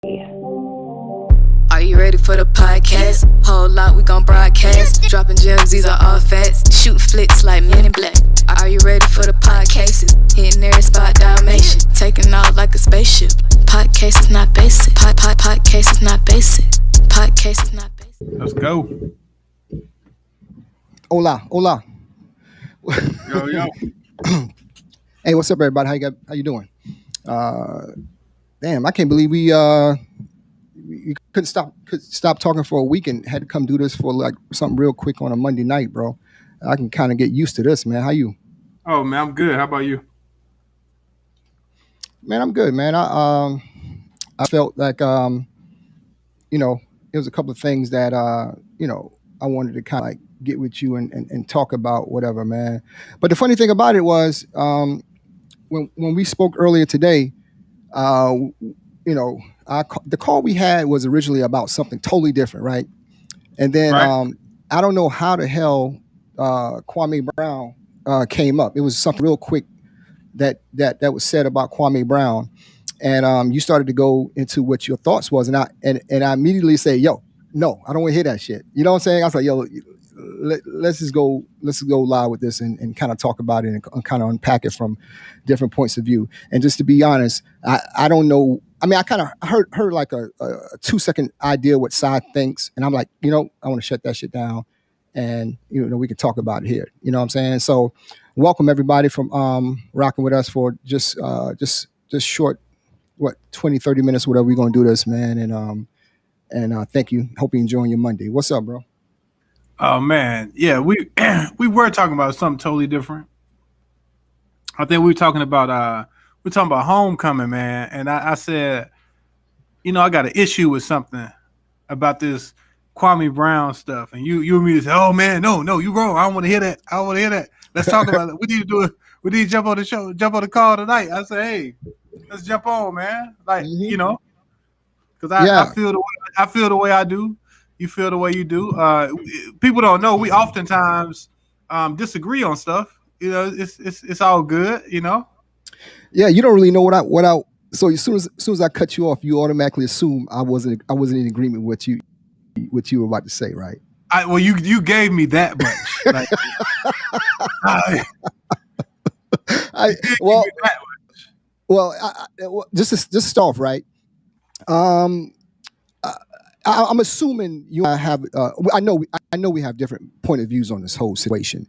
Are you ready for the podcast? Whole lot we gon' broadcast. Dropping gems, these are all facts. Shooting flicks like Men in Black. Are you ready for the podcasts? Hitting every spot, Dalmatian. Taking off like a spaceship. Podcast is not basic. Podcast is not basic. Podcast is not basic. Let's go. Hola. Yo. Hey, what's up, everybody? How you doing? Damn, I can't believe we couldn't stop talking for a week and had to come do this for like something real quick on a Monday night, bro. I can kind of get used to this, man. How you? Oh man, I'm good. How about you? Man, I'm good, man. I felt like there was a couple of things that I wanted to kind of like get with you and talk about whatever, man. But the funny thing about it was when we spoke earlier today, the call we had was originally about something totally different, right? And then Right. I don't know how the hell Kwame Brown came up. It was something real quick that was said about Kwame Brown, and you started to go into what your thoughts was, and I immediately say, yo, no, I don't want to hear that shit. You know what I'm saying? I was like, yo, let's go live with this and kind of talk about it and kind of unpack it from different points of view. And just to be honest, I don't know. I mean, I kind of heard like a 2-second idea what Sai thinks, and I'm like, I want to shut that shit down, and we can talk about it here. You know what I'm saying? So, welcome everybody from rocking with us for just short, 20-30 minutes, whatever we're gonna do this, man. And thank you. Hope you're enjoying your Monday. What's up, bro? Oh man, yeah. We we were talking about something totally different. I think we were talking about homecoming, man. And I said, I got an issue with something about this Kwame Brown stuff. And you and me say, oh man, no, you wrong. I don't want to hear that. I don't want to hear that. Let's talk about it. We need to do it. We need to jump on the show, jump on the call tonight. I say, hey, let's jump on, man. Like, because I feel the way I do. You feel the way you do. People don't know. We oftentimes disagree on stuff. It's all good. Yeah, you don't really know what I. So as soon as I cut you off, you automatically assume I wasn't in agreement with what you were about to say, right? You gave me that much. Like, just to start off, right? I'm assuming you have. I know we have different point of views on this whole situation,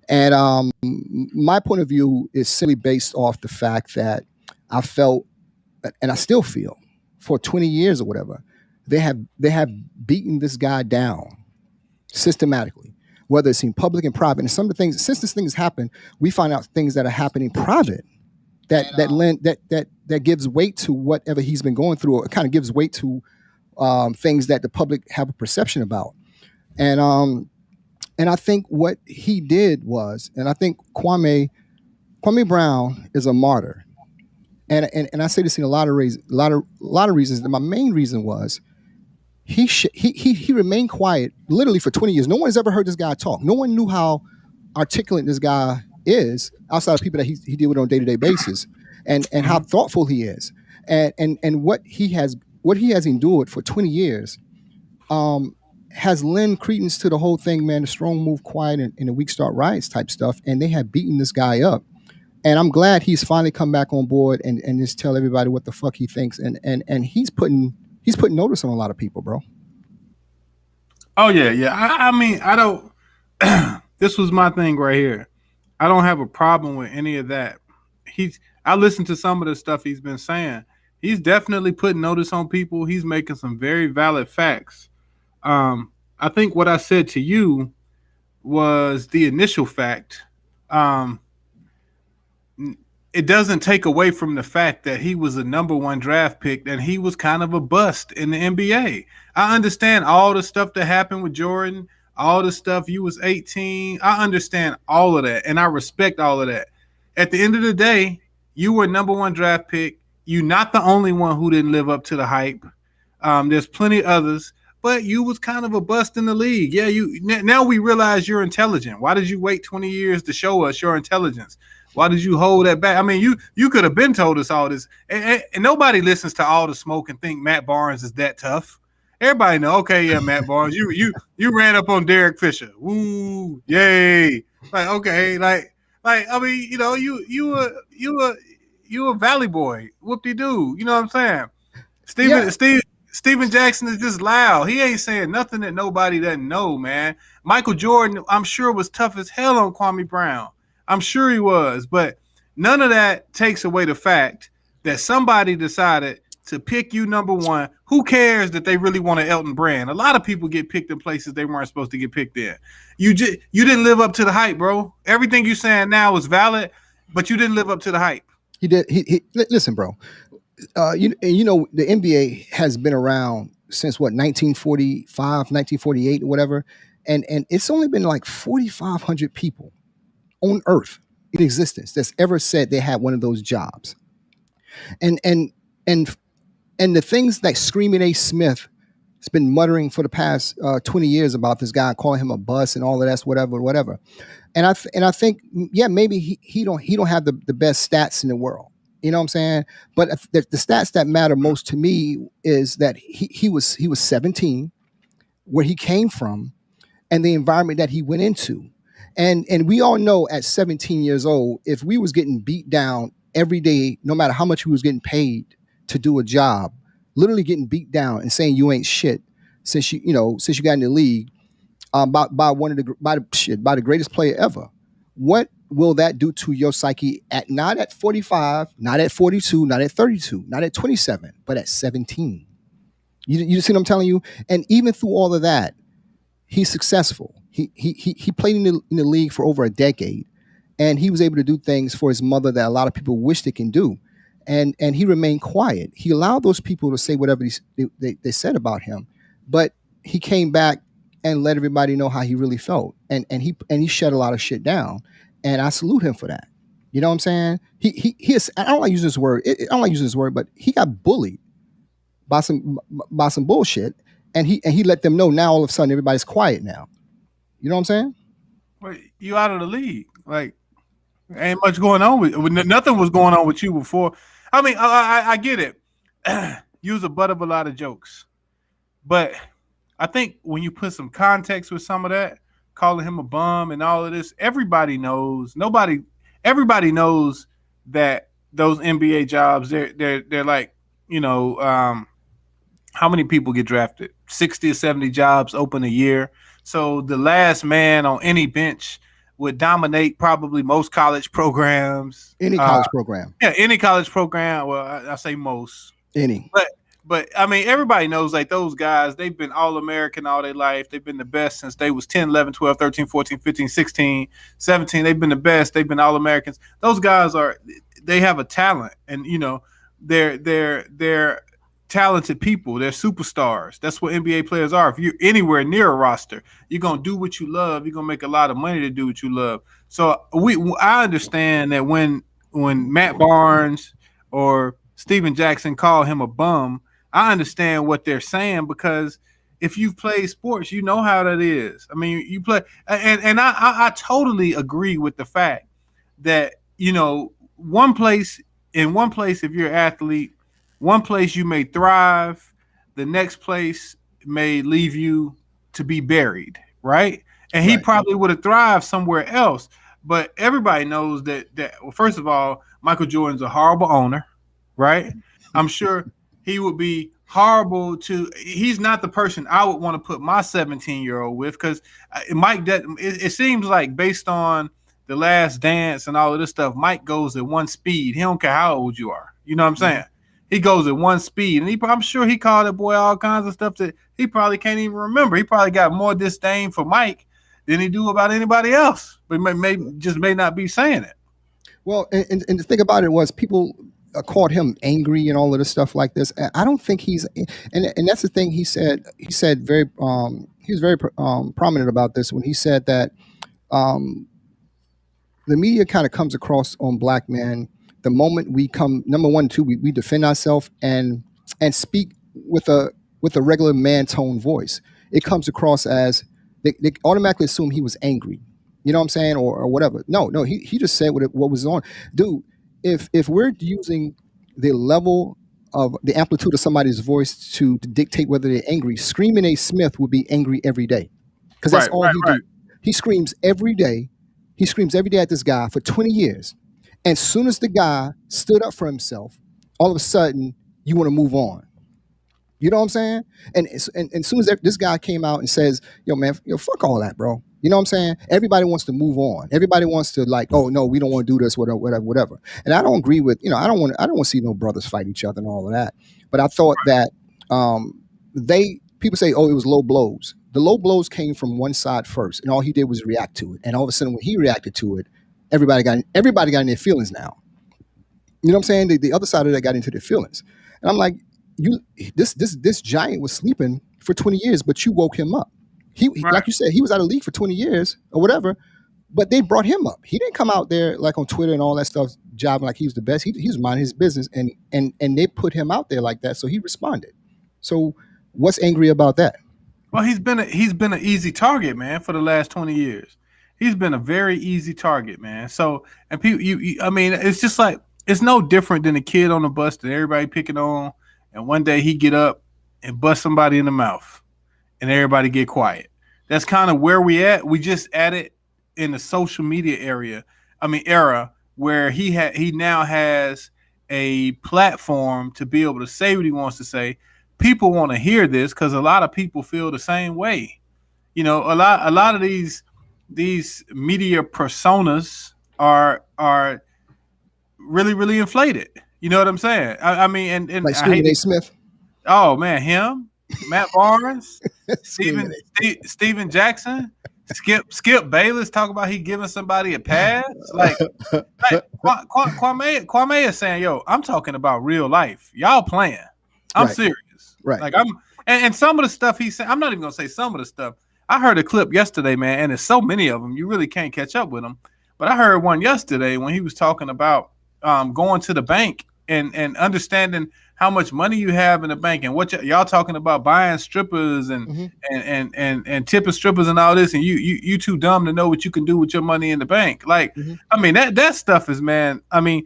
and my point of view is simply based off the fact that I felt, and I still feel, for 20 years or whatever, they have beaten this guy down systematically, whether it's in public and private. And some of the things, since this thing has happened, we find out things that are happening private that gives weight to whatever he's been going through. Or it kind of gives weight to things that the public have a perception about. And I think what he did was, and I think Kwame Brown is a martyr. And I say this in a lot of reasons. And my main reason was he remained quiet literally for 20 years. No one has ever heard this guy talk. No one knew how articulate this guy is outside of people that he deal with on a day-to-day basis, and how thoughtful he is, and what he has endured for 20 years has lent credence to the whole thing, man. The strong move quiet and the weak start riots type stuff, and they have beaten this guy up. And I'm glad he's finally come back on board and just tell everybody what the fuck he thinks, and he's putting notice on a lot of people, bro. Oh yeah. I mean, I don't. This was my thing right here. I don't have a problem with any of that. I listened to some of the stuff he's been saying. He's definitely putting notice on people. He's making some very valid facts. I think what I said to you was the initial fact. It doesn't take away from the fact that he was a number one draft pick and he was kind of a bust in the NBA. I understand all the stuff that happened with Jordan, all the stuff you was 18. I understand all of that, and I respect all of that. At the end of the day, you were number one draft pick. You're not the only one who didn't live up to the hype. There's plenty others, but you was kind of a bust in the league. Yeah, now we realize you're intelligent. Why did you wait 20 years to show us your intelligence? Why did you hold that back? I mean, you could have been told us all this, and nobody listens to all the smoke and think Matt Barnes is that tough. Everybody know, okay, yeah, Matt Barnes, you ran up on Derek Fisher, woo, yay, like okay, like I mean, you know, you a Valley boy, whoop de doo, you know what I'm saying? Yeah, Steven Jackson is just loud. He ain't saying nothing that nobody doesn't know, man. Michael Jordan, I'm sure, was tough as hell on Kwame Brown. I'm sure he was, but none of that takes away the fact that somebody decided to pick you number one. Who cares that they really want an Elton Brand? A lot of people get picked in places they weren't supposed to get picked in. You didn't live up to the hype, bro. Everything you saying now is valid, but you didn't live up to the hype. he did. Listen, bro. You know the NBA has been around since what 1945, 1948, or whatever, and it's only been like 4,500 people on Earth in existence that's ever said they had one of those jobs. And and and and the things that Screaming A. Smith has been muttering for the past 20 years about this guy, calling him a bus and all of that's whatever, whatever. And I think yeah, maybe he don't have the best stats in the world. You know what I'm saying? But the stats that matter most to me is that he was 17, where he came from, and the environment that he went into. And we all know at 17 years old, if we was getting beat down every day, no matter how much we was getting paid to do a job, literally getting beat down and saying you ain't shit since you got in the league, by one of the by the greatest player ever. What will that do to your psyche at not at 45, not at 42, not at 32, not at 27, but at 17? You see what I'm telling you? And even through all of that, he's successful. He played in the league for over a decade, and he was able to do things for his mother that a lot of people wish they can do. And he remained quiet. He allowed those people to say whatever they said about him, but he came back and let everybody know how he really felt, and he shut a lot of shit down, and I salute him for that. You know what I'm saying? He is, I don't like using this word. I don't like using this word, but he got bullied by some bullshit, and he let them know. Now all of a sudden everybody's quiet now. You know what I'm saying? But you out of the league, like ain't much going on nothing was going on with you before. I mean, I get it. You was a butt of a lot of jokes, but I think when you put some context with some of that, calling him a bum and all of this, everybody knows that those NBA jobs, they're like, you know, how many people get drafted? 60 or 70 jobs open a year. So the last man on any bench would dominate probably most college programs. Any college program, Yeah, any college program. Well, I say most. any. But I mean, everybody knows like those guys, they've been all American all their life. They've been the best since they was 10, 11, 12, 13, 14, 15, 16, 17. They've been the best. They've been all Americans. Those guys they have a talent, and you know, they're talented people. They're superstars. That's what NBA players are. If you're anywhere near a roster, you're gonna do what you love. You're gonna make a lot of money to do what you love. So I understand that when Matt Barnes or Steven Jackson call him a bum, I understand what they're saying, because if you've played sports, you know how that is. I mean, you play, and I totally agree with the fact that, you know, one place, if you're an athlete, one place you may thrive, the next place may leave you to be buried, right? And he Right. probably would have thrived somewhere else. But everybody knows that well, first of all, Michael Jordan's a horrible owner, right? I'm sure he would be horrible to. He's not the person I would want to put my 17-year-old with, because Mike. It seems like based on the Last Dance and all of this stuff, Mike goes at one speed. He don't care how old you are. You know what I'm saying? He goes at one speed, and I'm sure he called that boy all kinds of stuff that he probably can't even remember. He probably got more disdain for Mike than he do about anybody else, but may not be saying it. Well, and the thing about it was people called him angry and all of this stuff like this. And I don't think and that's the thing he said. He was very prominent about this when he said that um, the media kind of comes across on black men the moment we come number one, two, we defend ourselves and speak with a regular man tone voice. It comes across as they automatically assume he was angry. You know what I'm saying, or whatever. No, he just said what was on, dude. If we're using the level of the amplitude of somebody's voice to dictate whether they're angry, Screaming A. Smith would be angry every day, because that's Right, all right, he right. do. He screams every day. He screams every day at this guy for 20 years. And soon as the guy stood up for himself, all of a sudden you want to move on. You know what I'm saying? And as soon as this guy came out and says, "Yo, man, fuck all that, bro." You know what I'm saying? Everybody wants to move on. Everybody wants to like, "Oh no, we don't want to do this, whatever, whatever, whatever." And I don't agree with, I don't want to see no brothers fight each other and all of that. But I thought that they people say, "Oh, it was low blows." The low blows came from one side first, and all he did was react to it. And all of a sudden, when he reacted to it, everybody got in their feelings now. You know what I'm saying? The other side of that got into their feelings, and I'm like, you, this giant was sleeping for 20 years, but you woke him up. Right. Like you said, he was out of the league for 20 years or whatever, but they brought him up. He didn't come out there like on Twitter and all that stuff, jobbing like he was the best. He was minding his business, and they put him out there like that, so he responded. So what's angry about that? Well, he's been an easy target, man, for the last 20 years. He's been a very easy target, man. So, and people, I mean, it's just like it's no different than a kid on the bus that everybody picking on, and one day he get up and bust somebody in the mouth, and everybody get quiet. That's kind of where we at. We just at it in the social media era, where he now has a platform to be able to say what he wants to say. People want to hear this because a lot of people feel the same way. You know, a lot of these media personas are really really inflated. You know what I'm saying? I mean, and Like I hate Screaming A. Smith, oh man, him, Matt Barnes, Screaming A. Steven Jackson, Skip Bayless talk about he giving somebody a pass. Like Kwame is saying, yo, I'm talking about real life. Y'all playing. I'm Right. serious. Right. Like and some of the stuff he said, I'm not even gonna say some of the stuff. I heard a clip yesterday, man, and there's so many of them, you really can't catch up with them. But I heard one yesterday when he was talking about going to the bank and understanding how much money you have in the bank and what y'all talking about buying strippers and and tipping strippers and all this, and you too dumb to know what you can do with your money in the bank. Like, I mean, that stuff is, man. I mean,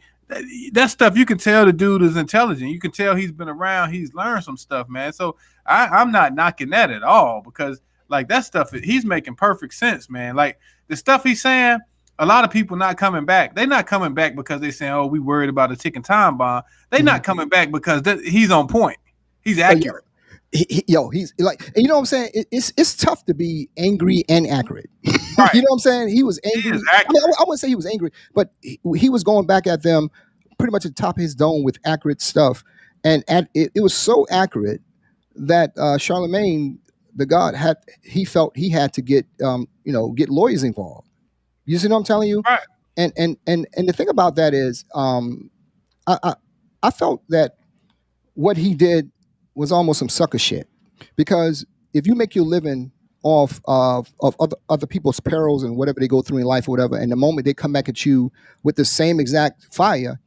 that stuff you can tell the dude is intelligent. You can tell he's been around. He's learned some stuff, man. So I'm not knocking that at all because like that stuff he's making perfect sense, man. Like the stuff he's saying. A lot of people not coming back. They're not coming back because they saying, "Oh, we worried about a ticking time bomb." They're not coming back because he's on point. He's accurate. He's like, and you know what I'm saying? It's tough to be angry and accurate. Right. You know what I'm saying? He was angry. He is I mean, I wouldn't say he was angry, but he was going back at them pretty much at the top of his dome with accurate stuff, and it was so accurate that Charlemagne, the God, felt he had to get get lawyers involved. You see what I'm telling you? Right. And the thing about that is, I felt that what he did was almost some sucker shit, because if you make your living off of other people's perils and whatever they go through in life or whatever, and the moment they come back at you with the same exact fire,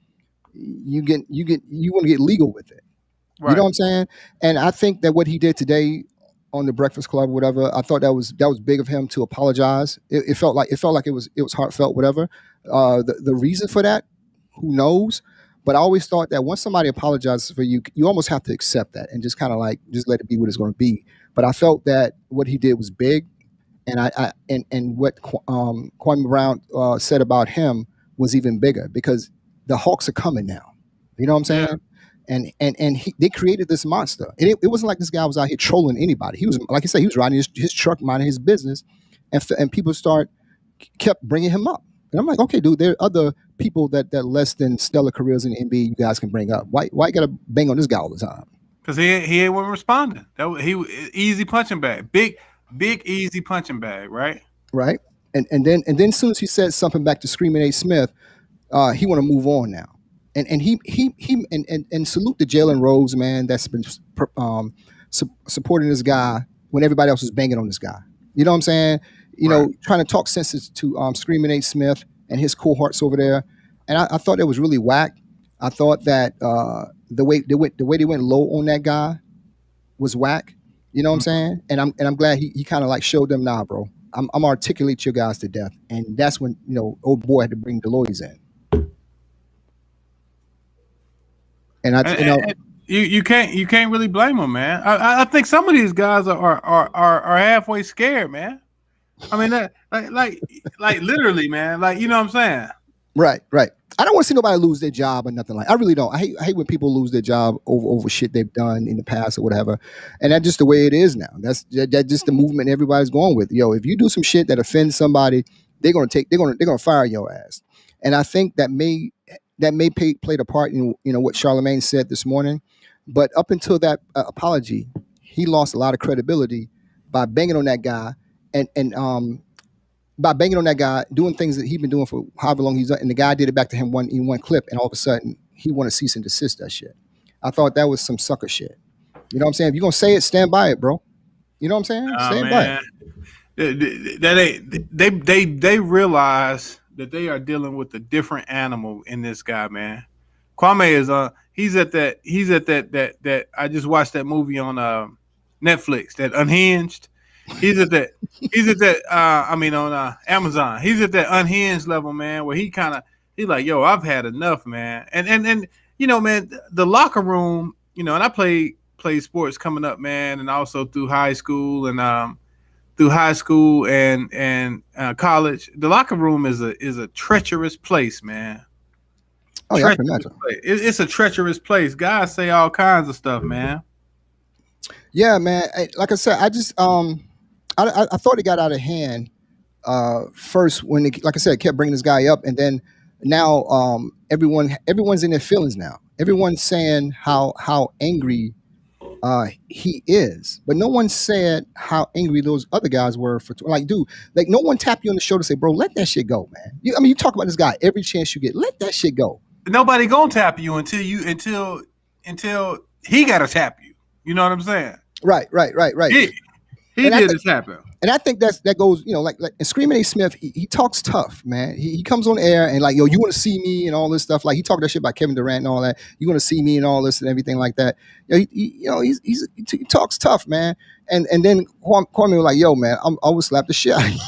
you want to get legal with it. Right. You know what I'm saying? And I think that what he did today on the Breakfast Club, whatever, I thought that was big of him to apologize. It felt like it was heartfelt, whatever. The reason for that, who knows? But I always thought that once somebody apologizes for you, you almost have to accept that and just kind of like just let it be what it's going to be. But I felt that what he did was big, and and what Kwame Brown said about him was even bigger, because the Hawks are coming now. You know what I'm saying? Yeah. And they created this monster. And it wasn't like this guy was out here trolling anybody. He was, like I said, he was riding his truck, minding his business, and people kept bringing him up. And I'm like, okay, dude, there are other people that less than stellar careers in the NBA you guys can bring up. Why you gotta bang on this guy all the time? Because he ain't responding. He easy punching bag, big easy punching bag, right? Right. And then as soon as he said something back to Screaming A. Smith, he want to move on now. And he salute to Jalen Rose, man. That's been supporting this guy when everybody else is banging on this guy. You know what I'm saying? Trying to talk sense to Screaming A. Smith and his cohorts over there. And I thought that was really whack. I thought that the way they went low on that guy was whack. You know what I'm saying? And I'm glad he kind of like showed them, nah, bro. I'm articulate your guys to death, and that's when old boy had to bring Deloitte in, and And you can't really blame them, man. I think some of these guys are halfway scared, man. I mean, like literally, man. Like, you know what I'm saying? Right. I don't want to see nobody lose their job or nothing like. I really don't. I hate when people lose their job over shit they've done in the past or whatever, and that's just the way it is now. That's just the movement everybody's going with. If you do some shit that offends somebody, they're gonna fire your ass. And I think that may play the part in what Charlemagne said this morning, but up until that apology, he lost a lot of credibility by banging on that guy and by banging on that guy, doing things that he'd been doing for however long he's done, and the guy did it back to him in one clip, and all of a sudden he want to cease and desist that shit. I thought that was some sucker shit. You know what I'm saying? If you're gonna say it, stand by it, bro. You know what I'm saying? Stand by it. They realize that they are dealing with a different animal in this guy, man. Kwame is he's at that I just watched that movie on Netflix, that Unhinged. He's at that on Amazon. He's at that unhinged level, man, where he's like, yo, I've had enough, man. And man, the locker room, and I played sports coming up, man, and also through high school and college. The locker room is a treacherous place, man. Oh yeah, I can imagine. It's a treacherous place. Guys say all kinds of stuff, man. Yeah, man. Like I said, I just I thought it got out of hand first when like I said, kept bringing this guy up, and then now everyone's in their feelings now. Everyone's saying how angry he is, but no one said how angry those other guys were dude, like no one tapped you on the shoulder to say, bro, let that shit go, man. You talk about this guy every chance you get. Let that shit go. Nobody gonna tap you until he gotta tap you. You know what I'm saying? Right. He did his happen. And I think that goes, like and Screaming A. Smith, he talks tough, man. He comes on air and like, yo, you want to see me and all this stuff. Like he talked that shit about Kevin Durant and all that. You want to see me and all this and everything like that. He talks tough, man. And then Kwame was like, yo, man, I would slap the shit out of you.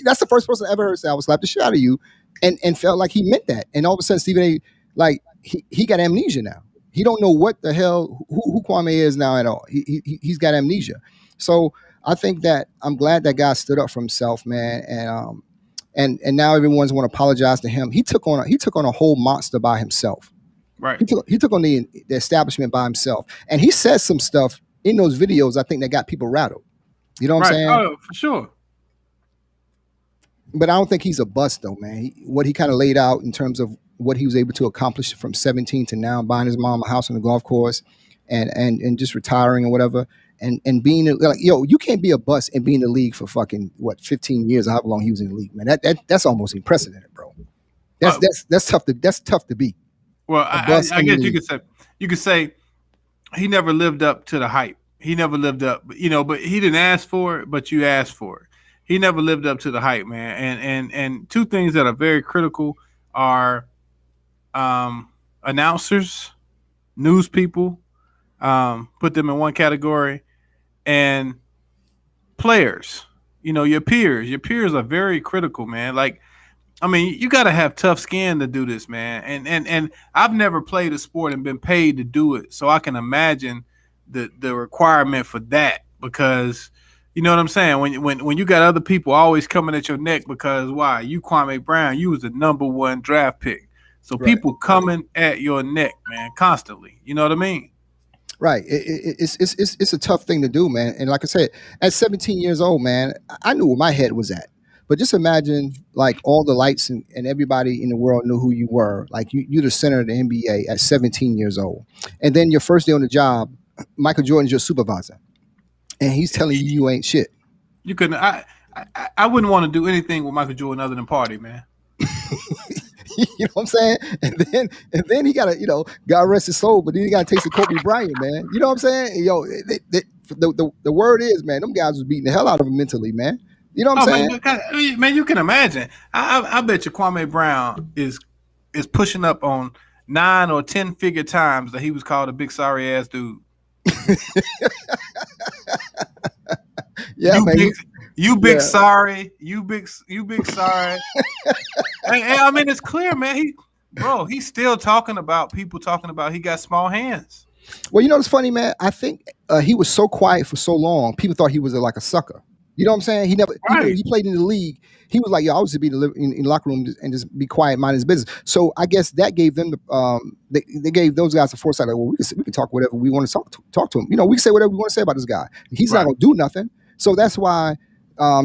That's the first person I ever heard say I would slap the shit out of you, and felt like he meant that. And all of a sudden, Stephen A. like he got amnesia now. He don't know what the hell who Kwame is now at all. He's got amnesia. So I think that I'm glad that guy stood up for himself, man, and now everyone's want to apologize to him. He took on a whole monster by himself. Right. He took on the establishment by himself, and he said some stuff in those videos I think that got people rattled. You know what I'm saying? Oh, for sure. But I don't think he's a bust though, man. What he kind of laid out in terms of what he was able to accomplish from 17 to now, buying his mom a house on the golf course, and just retiring or whatever. And being like, yo, you can't be a bust and be in the league for fucking 15 years or however long he was in the league, man. That's almost unprecedented, bro. That's tough to beat. Well, I guess you could say he never lived up to the hype. He never lived up, but he didn't ask for it, but you asked for it. He never lived up to the hype, man. And two things that are very critical are announcers, news people, put them in one category, and players, your peers. Your peers are very critical, man. Like, I mean, you got to have tough skin to do this, man. And I've never played a sport and been paid to do it, so I can imagine the requirement for that, because you know what I'm saying? When you got other people always coming at your neck because why? You Kwame Brown, you was the #1 draft pick. So people coming at your neck, man, constantly. You know what I mean? Right. It's a tough thing to do, man. And like I said, at 17 years old, man, I knew where my head was at. But just imagine like all the lights and everybody in the world knew who you were. Like you're the center of the NBA at 17 years old. And then your first day on the job, Michael Jordan's your supervisor. And he's telling you ain't shit. You couldn't. I wouldn't want to do anything with Michael Jordan other than party, man. You know what I'm saying? And then he got to, God rest his soul, but then he got to taste of Kobe Bryant, man. You know what I'm saying? Yo, the word is, man, them guys was beating the hell out of him mentally, man. You know what I'm saying? Man, you can imagine. I bet you Kwame Brown is pushing up on 9 or 10 figure times that he was called a big sorry ass dude. Yeah, man. You big Yeah. sorry. You big sorry. And I mean, it's clear, man. He's still talking about people talking about he got small hands. Well, you know what's funny, man? I think he was so quiet for so long, people thought he was like a sucker. You know what I'm saying? He never, even when Right. he played in the league, he was like, "Yo, I was to be in the locker room and just be quiet, mind his business." So I guess that gave them they gave those guys the foresight. Like, well, we can talk whatever we want to talk to him. You know, we can say whatever we want to say about this guy. He's not Right. gonna do nothing. So that's why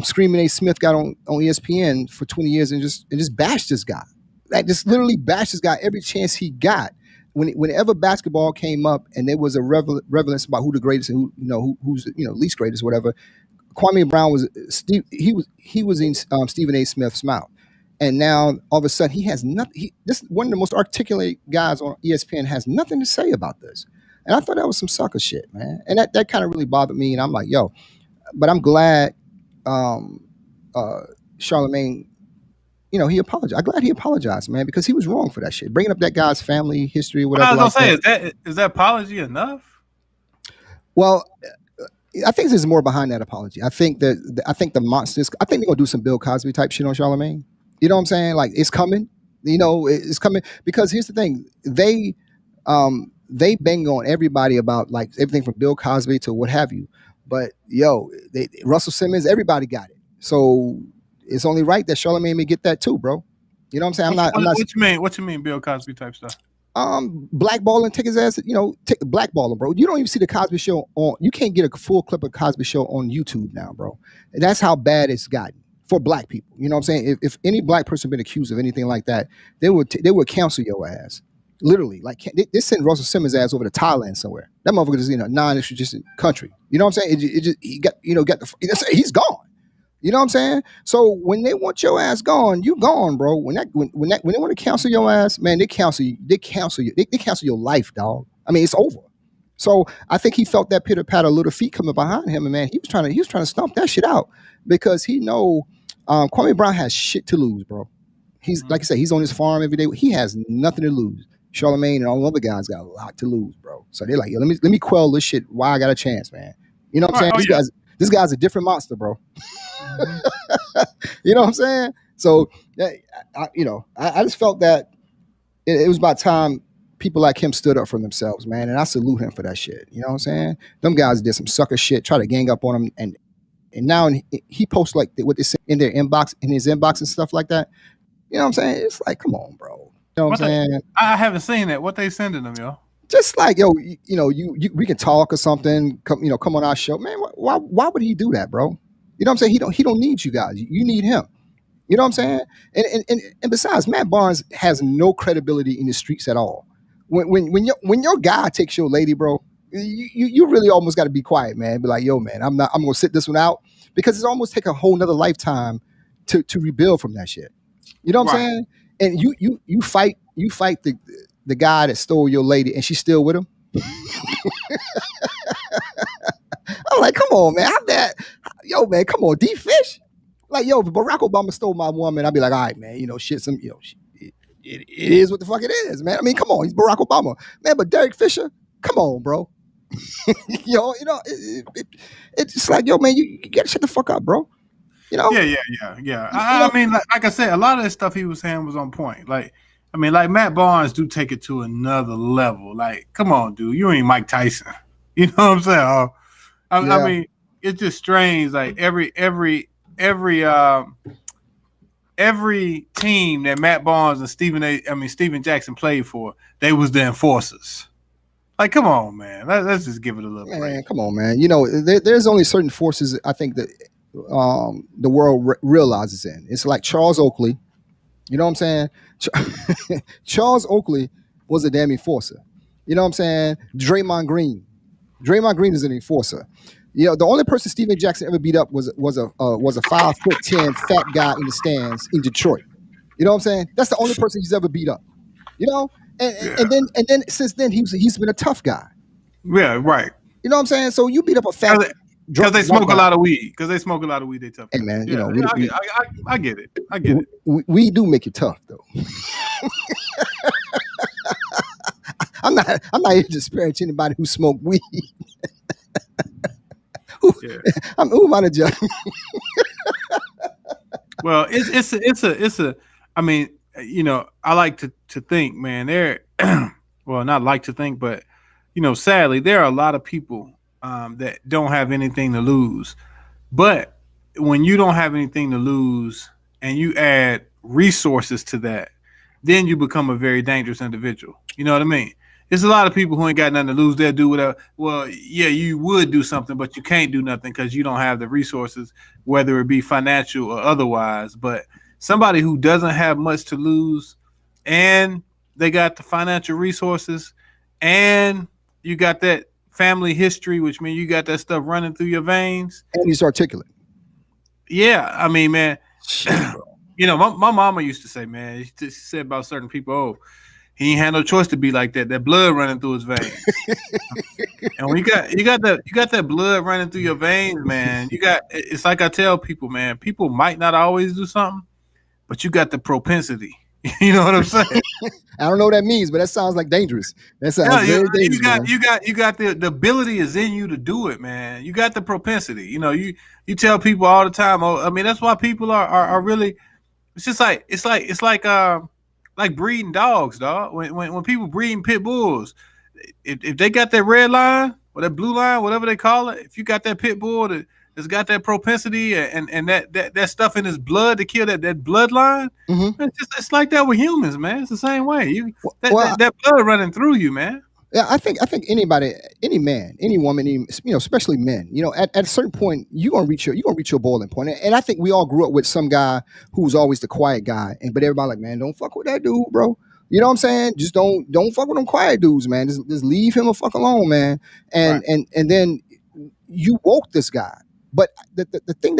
Screaming A. Smith got on ESPN for 20 years and just bashed this guy. Like, just literally bashed this guy every chance he got. Whenever basketball came up and there was a relevance about who the greatest and who's least greatest, whatever, Kwame Brown was he was in Stephen A. Smith's mouth, and now all of a sudden he has nothing. This one of the most articulate guys on ESPN has nothing to say about this, and I thought that was some sucker shit, man. And that kind of really bothered me. And I'm like, yo, but I'm glad Charlemagne, he apologized. I'm glad he apologized, man, because he was wrong for that shit. Bringing up that guy's family history, whatever. I was gonna say, is that apology enough? Well, I think there's more behind that apology. I think the monsters. I think they're gonna do some Bill Cosby type shit on Charlemagne. You know what I'm saying? Like, it's coming. It's coming, because here's the thing: they bang on everybody about like everything from Bill Cosby to what have you. But Russell Simmons, everybody got it. So it's only right that Charlemagne may get that too, bro. You know what I'm saying? I'm not. What you mean? What you mean, Bill Cosby type stuff? Blackballing, take his ass, blackballing, bro. You don't even see the Cosby Show on. You can't get a full clip of Cosby Show on YouTube now, bro. That's how bad it's gotten for black people. You know what I'm saying? If any black person been accused of anything like that, they would cancel your ass. Literally, like they sent Russell Simmons' ass over to Thailand somewhere. That motherfucker is in a non-extradition country. You know what I'm saying? He's gone. You know what I'm saying? So when they want your ass gone, you gone, bro. When they want to cancel your ass, man, they cancel you. They cancel your life, dog. I mean, it's over. So I think he felt that pitter patter little feet coming behind him, and man, he was trying to stomp that shit out, because he know Kwame Brown has shit to lose, bro. He's like I said, he's on his farm every day. He has nothing to lose. Charlemagne and all the other guys got a lot to lose, bro. So they're like, yo, let me quell this shit while I got a chance, man. You know what I'm saying? This guy's a different monster, bro. You know what I'm saying? So, I just felt that it was about time people like him stood up for themselves, man. And I salute him for that shit. You know what I'm saying? Them guys did some sucker shit, try to gang up on him, and now he posts like what they say in his inbox and stuff like that. You know what I'm saying? It's like, come on, bro. You know what I'm saying? I haven't seen that. What they sending them, yo? Just like, yo, we can talk or something. Come on our show, man. Why would he do that, bro? You know what I'm saying? He don't need you guys. You need him. You know what I'm saying? And besides, Matt Barnes has no credibility in the streets at all. When your guy takes your lady, bro, you really almost got to be quiet, man. Be like, yo, man, I'm gonna sit this one out, because it's almost take a whole nother lifetime to rebuild from that shit. You know what I'm saying? And you fight the guy that stole your lady, and she's still with him. I'm like, come on, man. How that? Yo, man, come on, D-Fish. Like, yo, if Barack Obama stole my woman, I'd be like, all right, man, it is what the fuck it is, man. I mean, come on, he's Barack Obama, man. But Derek Fisher, come on, bro. It's just like, yo, man, you gotta shut the fuck up, bro. Yeah. I mean, like I said, a lot of the stuff he was saying was on point. Like Matt Barnes do take it to another level. Like, come on, dude, you ain't Mike Tyson. You know what I'm saying? I mean, it's just strange. Like every team that Matt Barnes and Steven Jackson played for, they was the enforcers. Like, come on, man. Let's just give it a little break. Come on, man. There's only certain forces I think that the world realizes in. It's like Charles Oakley. You know what I'm saying? Charles Oakley was a damn enforcer. You know what I'm saying? Draymond Green is an enforcer. The only person Steven Jackson ever beat up was a 5'10" fat guy in the stands in Detroit. You know what I'm saying? That's the only person he's ever beat up. And then since then he's been a tough guy. Yeah, right. You know what I'm saying? So you beat up a fat. Because they smoke a lot of weed. They tough. Hey, man, I get it. I get it. We do make you tough, though. I'm not here to disparage anybody who smoke weed. Who am I to judge? Well, it's a. I mean, I like to think, man. There, well, not like to think, but sadly, there are a lot of people that don't have anything to lose. But when you don't have anything to lose and you add resources to that, then you become a very dangerous individual. You know what I mean? There's a lot of people who ain't got nothing to lose. They'll do whatever. Well, yeah, you would do something, but you can't do nothing because you don't have the resources, whether it be financial or otherwise. But somebody who doesn't have much to lose and they got the financial resources and you got that family history, which means you got that stuff running through your veins. And he's articulate. Yeah, I mean, man, Shit, bro. my mama used to say, man, she said about certain people, oh, he ain't had no choice to be like that. That blood running through his veins. And when you got that blood running through your veins, man, it's like I tell people, man, people might not always do something, but you got the propensity. You know what I'm saying? I don't know what that means, but that sounds like dangerous. That sounds Yeah, very dangerous. you got the ability is in you to do it, man. You got the propensity. You tell people all the time. Oh, I mean, that's why people are really. It's just like breeding dogs, dog. When people breeding pit bulls, if they got that red line or that blue line, whatever they call it, if you got that pit bull that's got that propensity and that stuff in his blood to kill that bloodline, Mm-hmm. it's like that with humans, man. It's the same way. Well, That blood running through you, man. yeah, I think anybody, any man, any woman, especially men, at a certain point you're gonna reach your boiling point. And I think we all grew up with some guy who was always the quiet guy, but everybody like, man, don't fuck with that dude, bro. You know what I'm saying? Just don't fuck with them quiet dudes, man. Just leave him a fuck alone, man. And Right. and then you woke this guy. But the thing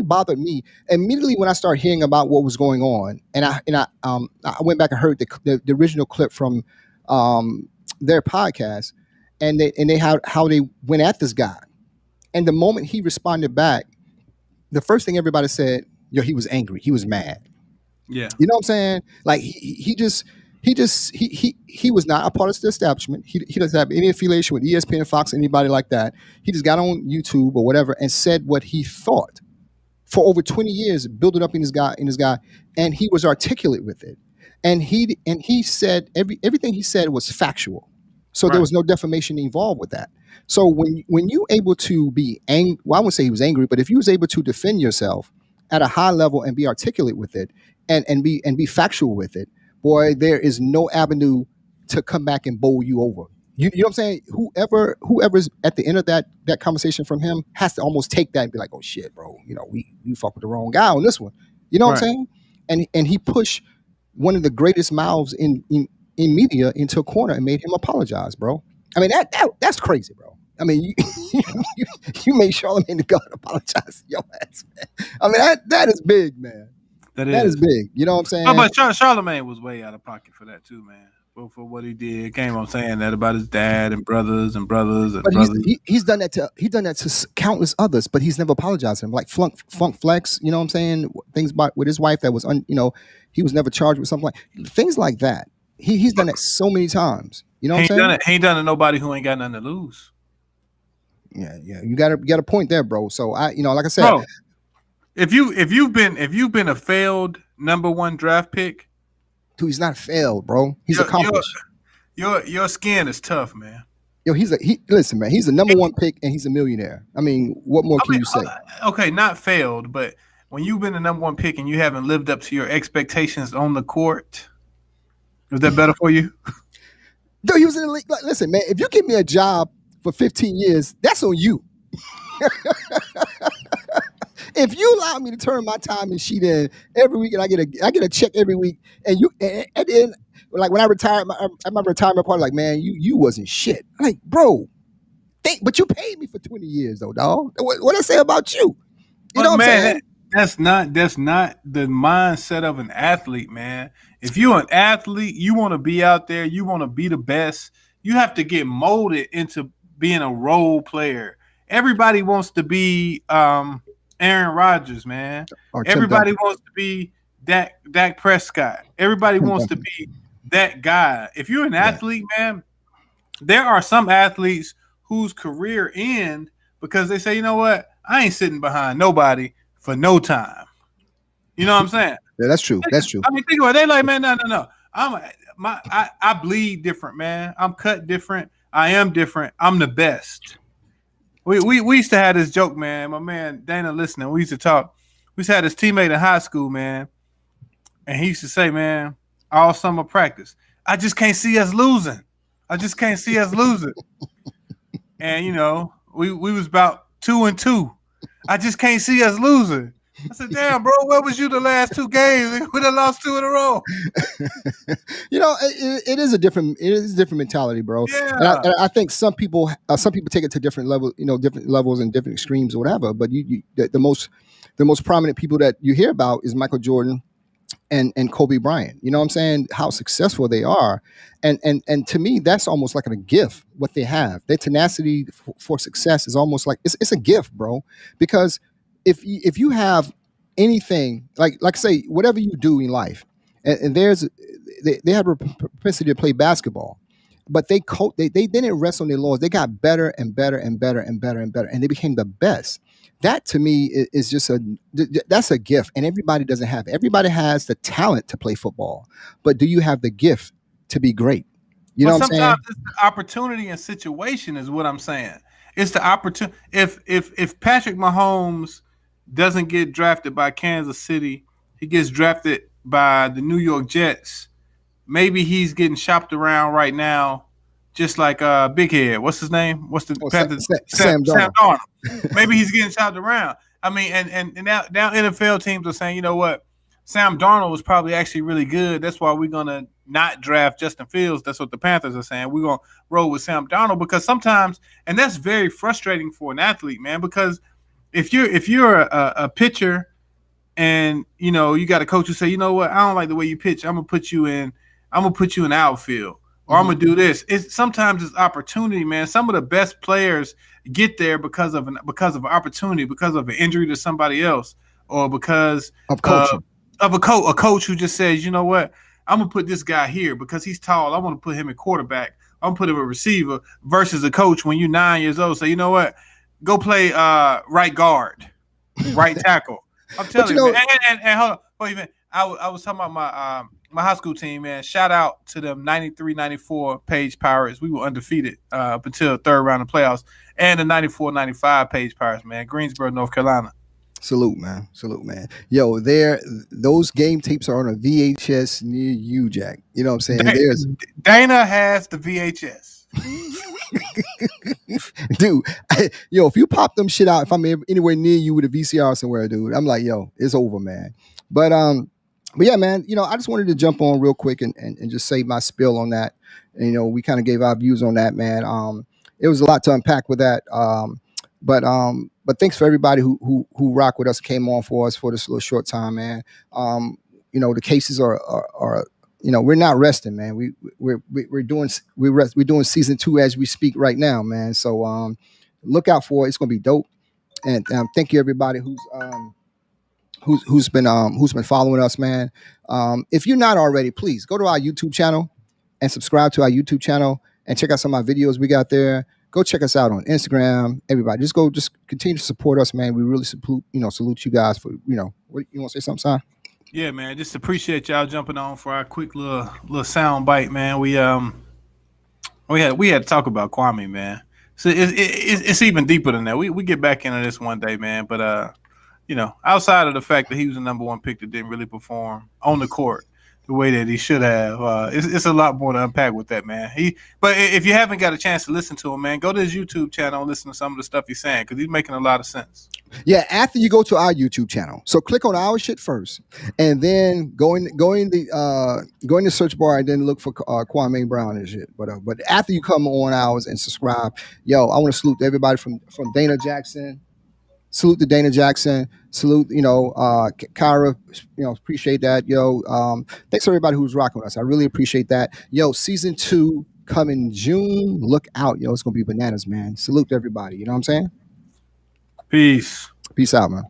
bothered me immediately when I started hearing about what was going on, and I went back and heard the original clip from um, their podcast, and they how they went at this guy, and the moment he responded back, the first thing everybody said, yo, he was angry, he was mad. Yeah. You know what I'm saying? Like he was not a part of the establishment. He doesn't have any affiliation with ESPN, Fox, anybody like that. He just got on YouTube or whatever and said what he thought for over 20 years, build it up in his guy, and he was articulate with it. And he said everything he said was factual. So there Right. was no defamation involved with that. So when you able to be angry, well, I wouldn't say he was angry, but if you was able to defend yourself at a high level and be articulate with it and be factual with it, boy, there is no avenue to come back and bowl you over. You know what I'm saying? Whoever's at the end of that conversation from him has to almost take that and be like, oh shit, bro, we fuck with the wrong guy on this one. You know what Right. I'm saying? And he pushed one of the greatest mouths in media into a corner and made him apologize, bro. I mean that's crazy, bro. I mean, you made Charlamagne the God apologize to your ass, man. I mean that is big, man. That That is is. big. You know what I'm Oh, saying? but Charlemagne was way out of pocket for that too, man. Well, for what he did, came on saying that about his dad and brothers and brothers and But brothers. he's done that to countless others, but he's never apologized to him. Like Funk Flex, you know what I'm saying? Things about with his wife that was he was never charged with something like things like that. He's done that so many times. You know He what ain't I'm done saying? it. He ain't done it to nobody who ain't got nothing to lose, Yeah, yeah. You got a point there, bro. So like I said, bro. If you've been a failed number one draft pick, dude, he's not failed, bro. He's your your accomplished. your skin is tough, man. Yo, listen, man. He's the number one pick and he's a millionaire. I mean, what more I can mean, you say? okay, not failed, but when you've been the number one pick and you haven't lived up to your expectations on the court, is that better for you? Dude, he was in the league. Like, listen, man. If you give me a job for 15 years, that's on you. If you allow me to turn my time and sheet in every week, and I get a check every week, and at the end, like when I retired at my retirement party, like, man, you wasn't shit. I'm like, bro, but you paid me for 20 years though, dog. What I say about you? You know But what I'm man, saying? that's not the mindset of an athlete, man. If you're an athlete, you want to be out there, you want to be the best. You have to get molded into being a role player. Everybody wants to be Aaron Rodgers, man. Or Tim Everybody Duncan. wants to be Dak Prescott. Everybody Tim wants to Duncan. be that guy. If you're an Yeah. athlete, man, there are some athletes whose career end because they say, you know what, I ain't sitting behind nobody for no time. You know what I'm saying? Yeah, that's true. That's true. I mean, think about it. They like, man, no. I bleed different, man. I'm cut different. I am different. I'm the best. We used to have this joke, man. My man Dana listening. We used to talk. We used to have this teammate in high school, man, and he used to say, man, all summer practice, I just can't see us losing. I just can't see us losing. And we was about 2-2. I just can't see us losing. I said, damn, bro, where was you the last 2 games? We done lost 2 in a row. It is a different mentality, bro. Yeah. And I think some people take it to different different levels and different extremes or whatever. But the most prominent people that you hear about is Michael Jordan and Kobe Bryant. You know what I'm saying? How successful they are. And to me, that's almost like a gift, what they have. Their tenacity for success is almost like it's a gift, bro. Because if you have anything, like say, whatever you do in life, and they have a propensity to play basketball, but they didn't rest on their laurels. They got better and better and better and better and better, and they became the best. That to me is just that's a gift, and everybody doesn't have. Everybody has the talent to play football, but do you have the gift to be great? You know what I'm saying? Sometimes it's the opportunity and situation is what I'm saying. It's the opportunity. If Patrick Mahomes doesn't get drafted by Kansas City, he gets drafted by the New York Jets. Maybe he's getting shopped around right now, just like Big Head. What's his name? What's the Panthers? Sam Darnold. Maybe he's getting shopped around. I mean, and now NFL teams are saying, you know what? Sam Darnold was probably actually really good. That's why we're gonna not draft Justin Fields. That's what the Panthers are saying. We're gonna roll with Sam Darnold because sometimes, and that's very frustrating for an athlete, man. Because if you're a pitcher, and you got a coach who say, you know what, I don't like the way you pitch. I'm gonna put you in outfield, or I'm gonna do this. Sometimes it's opportunity, man. Some of the best players get there because of an opportunity, because of an injury to somebody else, or because of coaching. Of a coach who just says, you know what, I'm gonna put this guy here because he's tall. I want to put him in quarterback. I'm gonna put him a receiver versus a coach when you're 9 years old. Say, you know what, go play right guard, right tackle. I'm telling you, man. And hold on, wait a minute. I was talking about my high school team, man. Shout out to them 93-94 Page Pirates. We were undefeated up until third round of playoffs, and the 94-95 Page Pirates, man. Greensboro, North Carolina. Salute, man. Yo, those game tapes are on a VHS near you, Jack. You know what I'm saying? Dana has the VHS. Dude, if you pop them shit out, if I'm anywhere near you with a VCR somewhere, dude, I'm like, yo, it's over, man. But yeah, man, I just wanted to jump on real quick and just say my spill on that. And, we kind of gave our views on that, man. It was a lot to unpack with that. But thanks for everybody who rock with us, came on for us for this little short time, man. The cases are we're not resting, man. We're doing season 2 as we speak right now, man. So look out for it. It's gonna be dope. And thank you everybody who's been following us, man. If you're not already, please go to our YouTube channel and subscribe to our YouTube channel and check out some of our videos we got there. Go check us out on Instagram. Everybody, just continue to support us, man. We really salute you guys for What, you want to say something, Si? Yeah, man. Just appreciate y'all jumping on for our quick little sound bite, man. We had to talk about Kwame, man. So it's even deeper than that. We get back into this one day, man. But outside of the fact that he was the number 1 pick that didn't really perform on the court the way that he should have, it's a lot more to unpack with that, man. But if you haven't got a chance to listen to him, man, go to his YouTube channel and listen to some of the stuff he's saying because he's making a lot of sense. Yeah, after you go to our YouTube channel, so click on our shit first, and then go in the search bar and then look for Kwame Brown and shit. But after you come on ours and subscribe, yo, I want to salute everybody from Dana Jackson. Salute to Dana Jackson. Salute, Kyra. Appreciate that, yo. Thanks to everybody who's rocking with us. I really appreciate that, yo. Season 2 coming June. Look out, yo. It's gonna be bananas, man. Salute to everybody. You know what I'm saying? Peace out, man.